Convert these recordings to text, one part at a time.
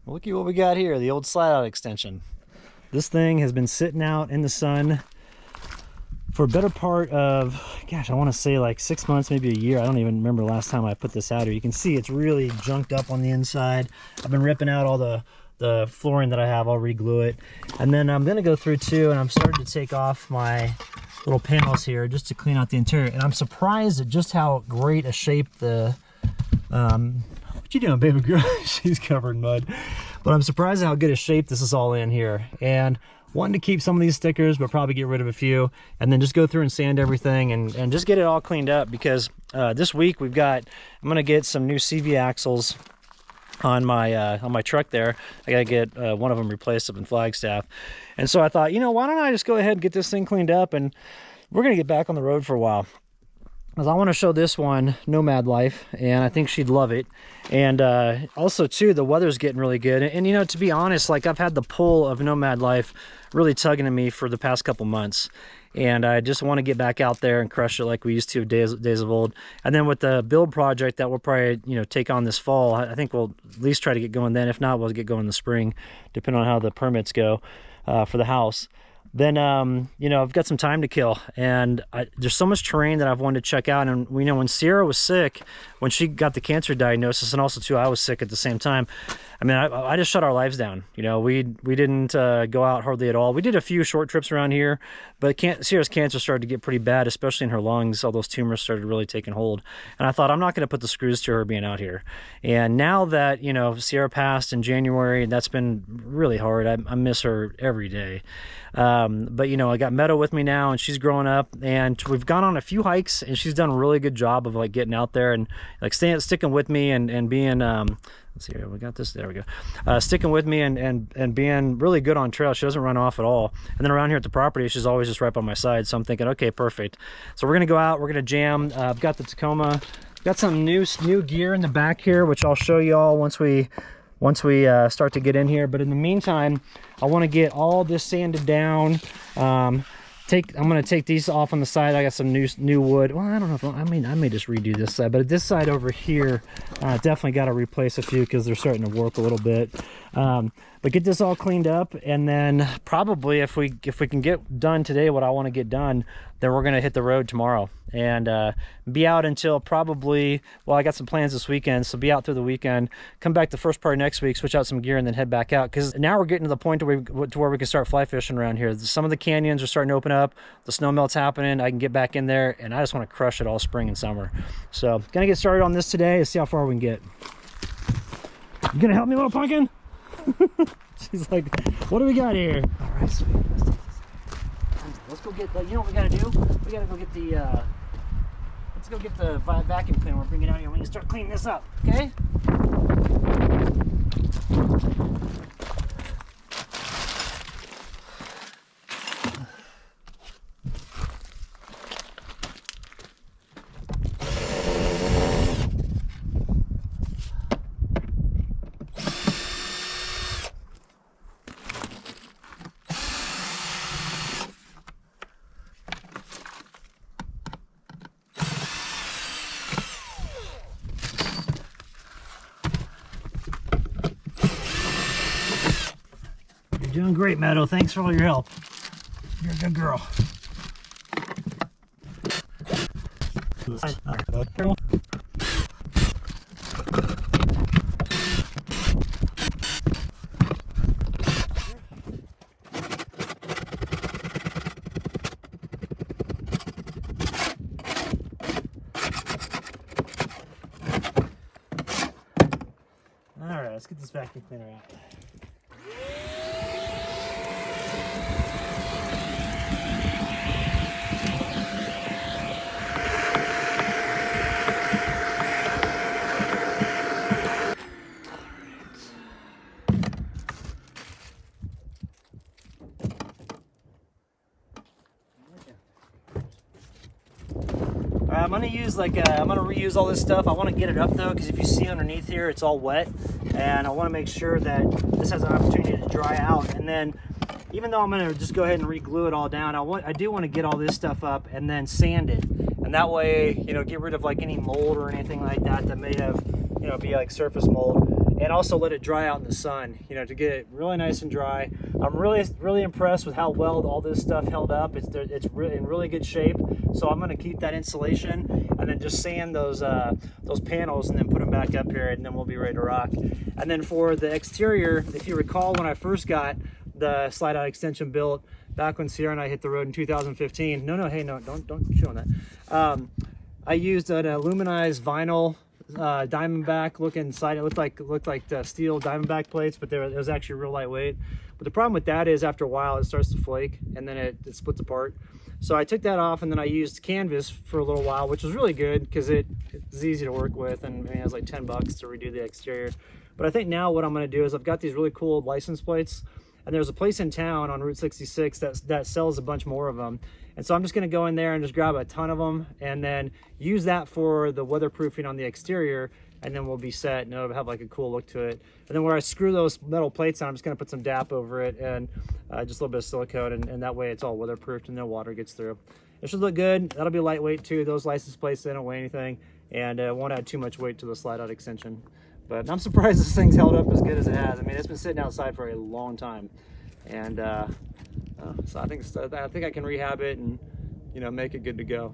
Look at what we got here, the old slide out extension. This thing has been sitting out in the sun for a better part of, gosh, I want to say like 6 months, maybe a year. I don't even remember the last time I put this out here. You can see it's really junked up on the inside. I've been ripping out all the flooring that I have. I'll re-glue it. And then I'm gonna go through too, and I'm starting to take off my little panels here just to clean out the interior. And I'm surprised at just how great a shape the, what you doing, baby girl? She's covered in mud. But I'm surprised at how good a shape this is all in here. And wanting to keep some of these stickers, but probably get rid of a few, and then just go through and sand everything and just get it all cleaned up, because this week I'm gonna get some new CV axles on my truck there. I gotta get one of them replaced up in Flagstaff. And so I thought, you know, why don't I just go ahead and get this thing cleaned up, and we're gonna get back on the road for a while. Because I want to show this one Nomad life, and I think she'd love it. And also too, the weather's getting really good. And you know, to be honest, like, I've had the pull of Nomad life really tugging at me for the past couple months, and I just want to get back out there and crush it like we used to days of old. And then with the build project that we'll probably, you know, take on this fall, I think we'll at least try to get going then. If not, we'll get going in the spring, depending on how the permits go for the house. Then you know, I've got some time to kill, and there's so much terrain that I've wanted to check out. And we know when Sierra was sick, when she got the cancer diagnosis, and also too I was sick at the same time, I mean, I just shut our lives down. You know, we didn't go out hardly at all. We did a few short trips around here, but Sierra's cancer started to get pretty bad, especially in her lungs. All those tumors started really taking hold, and I thought, I'm not going to put the screws to her being out here. And now that, you know, Sierra passed in January, and that's been really hard. I miss her every day. But you know, I got Meadow with me now, and she's growing up, and we've gone on a few hikes, and she's done a really good job of like getting out there and like sticking with me and being let's see here, we got this, there we go, sticking with me and being really good on trail. She doesn't run off at all. And then around here at the property, she's always just right by my side, so I'm thinking, okay, perfect. So we're gonna go out, we're gonna jam. I've got the Tacoma, got some new gear in the back here, which I'll show you all once we start to get in here. But in the meantime, I want to get all this sanded down. I'm going to take these off on the side. I got some new wood. Well, I don't know if I may just redo this side, but this side over here, definitely got to replace a few because they're starting to warp a little bit. But get this all cleaned up, and then probably if we can get done today what I want to get done, then we're going to hit the road tomorrow and be out until probably, well, I got some plans this weekend, so be out through the weekend, come back the first part of next week, switch out some gear, and then head back out, because now we're getting to the point to where we can start fly fishing around here. Some of the canyons are starting to open up, the snow melt's happening, I can get back in there, and I just want to crush it all spring and summer. So gonna get started on this today and see how far we can get. You gonna help me, little pumpkin? She's like, what do we got here? All right, sweet. Let's go get, you know what we gotta do? We gotta go get the, let's go get the vacuum cleaner. We're bringing it out here. We can start cleaning this up, okay? Doing great, Meadow. Thanks for all your help. You're a good girl. All right, let's get this vacuum cleaner out. I'm gonna use I'm gonna reuse all this stuff. I want to get it up though, because if you see underneath here, it's all wet, and I want to make sure that this has an opportunity to dry out. And then, even though I'm gonna just go ahead and re-glue it all down, I do want to get all this stuff up and then sand it, and that way, you know, get rid of like any mold or anything like that that may have, you know, be like surface mold. and also let it dry out in the sun, you know, to get it really nice and dry. I'm really impressed with how well all this stuff held up. It's in really good shape. So I'm going to keep that insulation and then just sand those panels and then put them back up here, and then we'll be ready to rock. And then for the exterior, if you recall, when I first got the slide out extension built back when Sierra and I hit the road in 2015. Hey, don't chew on that. I used an aluminized vinyl diamondback looking side. It looked like steel diamondback plates, but it was actually real lightweight. But the problem with that is after a while it starts to flake and then it splits apart. So I took that off, and then I used canvas for a little while, which was really good because it's easy to work with, and it was like $10 to redo the exterior. But I think now what I'm going to do is I've got these really cool license plates, and there's a place in town on Route 66 that sells a bunch more of them. And so I'm just going to go in there and just grab a ton of them and then use that for the weatherproofing on the exterior, and then we'll be set, and it'll have like a cool look to it. And then where I screw those metal plates on, I'm just going to put some DAP over it and just a little bit of silicone, and that way it's all weatherproofed and no water gets through. It should look good. That'll be lightweight too. Those license plates, they don't weigh anything, and won't add too much weight to the slide out extension. But I'm surprised this thing's held up as good as it has. I mean, it's been sitting outside for a long time, and so I think I can rehab it and, you know, make it good to go.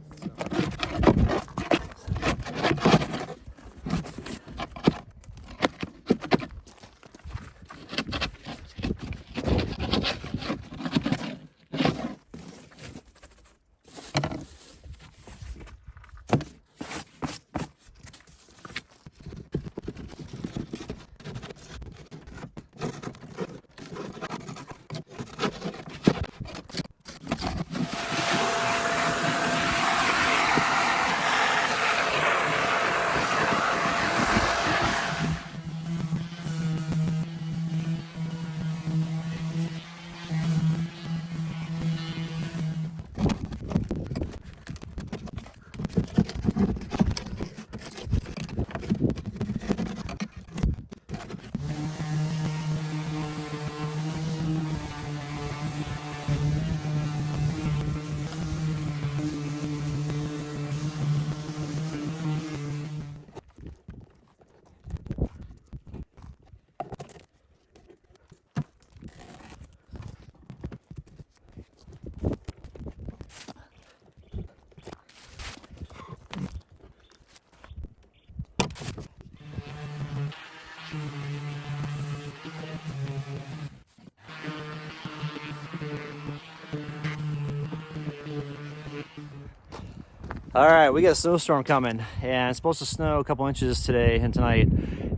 All right, we got a snowstorm coming, and it's supposed to snow a couple inches today and tonight.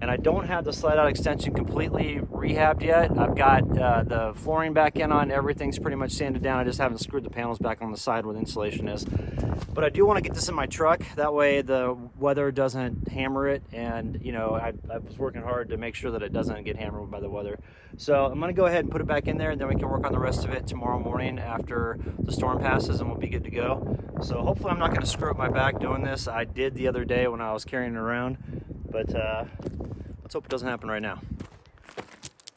And I don't have the slide out extension completely rehabbed yet. I've got the flooring back in on, everything's pretty much sanded down. I just haven't screwed the panels back on the side where the insulation is. But I do want to get this in my truck. That way the weather doesn't hammer it. And, you know, I was working hard to make sure that it doesn't get hammered by the weather. So I'm going to go ahead and put it back in there, and then we can work on the rest of it tomorrow morning after the storm passes, and we'll be good to go. So hopefully I'm not going to screw up my back doing this. I did the other day when I was carrying it around. But let's hope it doesn't happen right now.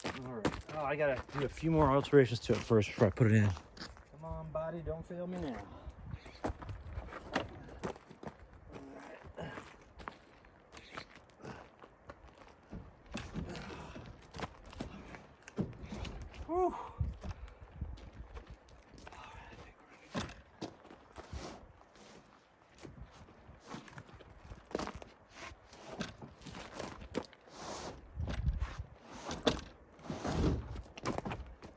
All right. Oh, I got to do a few more alterations to it first before I put it in. Come on, body, don't fail me now. Whew.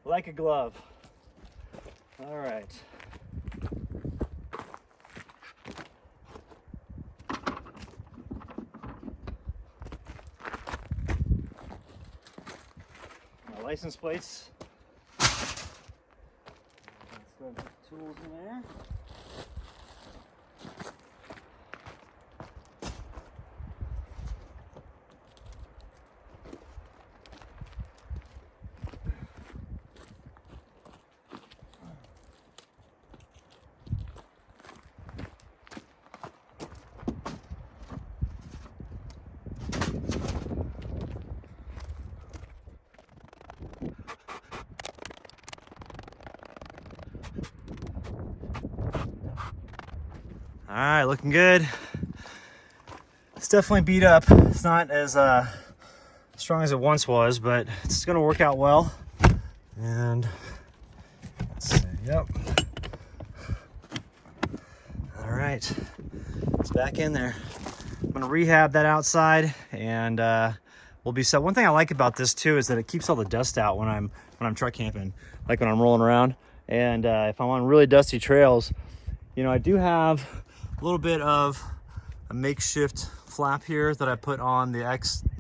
Like a glove. All right. My license plates. Let's go put the tools in there. All right, looking good. It's definitely beat up. It's not as strong as it once was, but it's going to work out well. And let's see, yep. All right, it's back in there. I'm going to rehab that outside, and we'll be set. One thing I like about this too is that it keeps all the dust out when I'm truck camping, like when I'm rolling around. And if I'm on really dusty trails, you know, I do have a little bit of a makeshift flap here that I put on the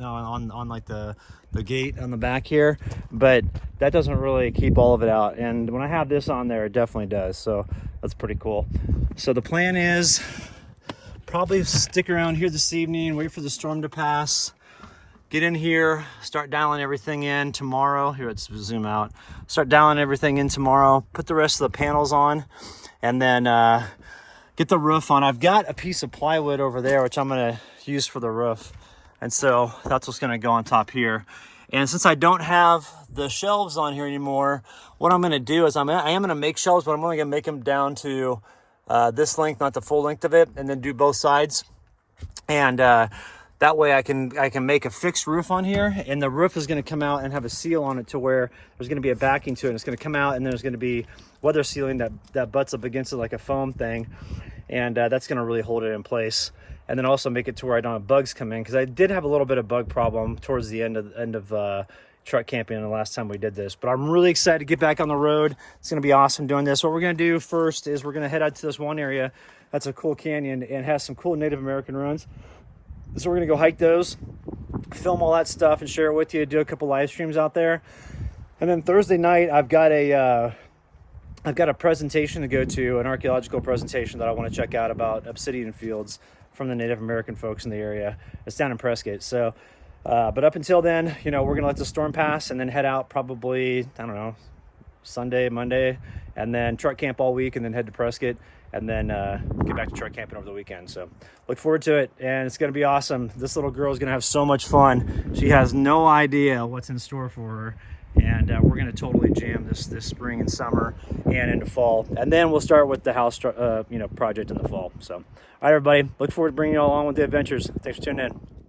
on like the gate on the back here, but that doesn't really keep all of it out. And when I have this on there, it definitely does. So that's pretty cool. So the plan is probably stick around here this evening, wait for the storm to pass, get in here, start dialing everything in tomorrow. Here, let's zoom out. Start dialing everything in tomorrow, put the rest of the panels on, and then get the roof on. I've got a piece of plywood over there, which I'm gonna use for the roof. And so that's what's gonna go on top here. And since I don't have the shelves on here anymore, what I'm gonna do is I am gonna make shelves, but I'm only gonna make them down to this length, not the full length of it, and then do both sides. And that way I can make a fixed roof on here, and the roof is gonna come out and have a seal on it to where there's gonna be a backing to it, and it's gonna come out, and then there's gonna be weather sealing that butts up against it like a foam thing. And that's gonna really hold it in place. And then also make it to where I don't have bugs come in, because I did have a little bit of bug problem towards the end of truck camping the last time we did this. But I'm really excited to get back on the road. It's gonna be awesome doing this. What we're gonna do first is we're gonna head out to this one area that's a cool canyon and has some cool Native American runs. So we're gonna go hike those, film all that stuff and share it with you, do a couple live streams out there. And then Thursday night, I've got a presentation to go to, an archaeological presentation that I want to check out about obsidian fields from the Native American folks in the area. It's down in Prescott. So, but up until then, you know, we're going to let the storm pass and then head out probably, I don't know, Sunday, Monday, and then truck camp all week and then head to Prescott and then get back to truck camping over the weekend. So look forward to it, and it's going to be awesome. This little girl is going to have so much fun. She has no idea what's in store for her. And we're going to totally jam this spring and summer and into fall. And then we'll start with the house project in the fall. So, all right, everybody. Look forward to bringing you all along with the adventures. Thanks for tuning in.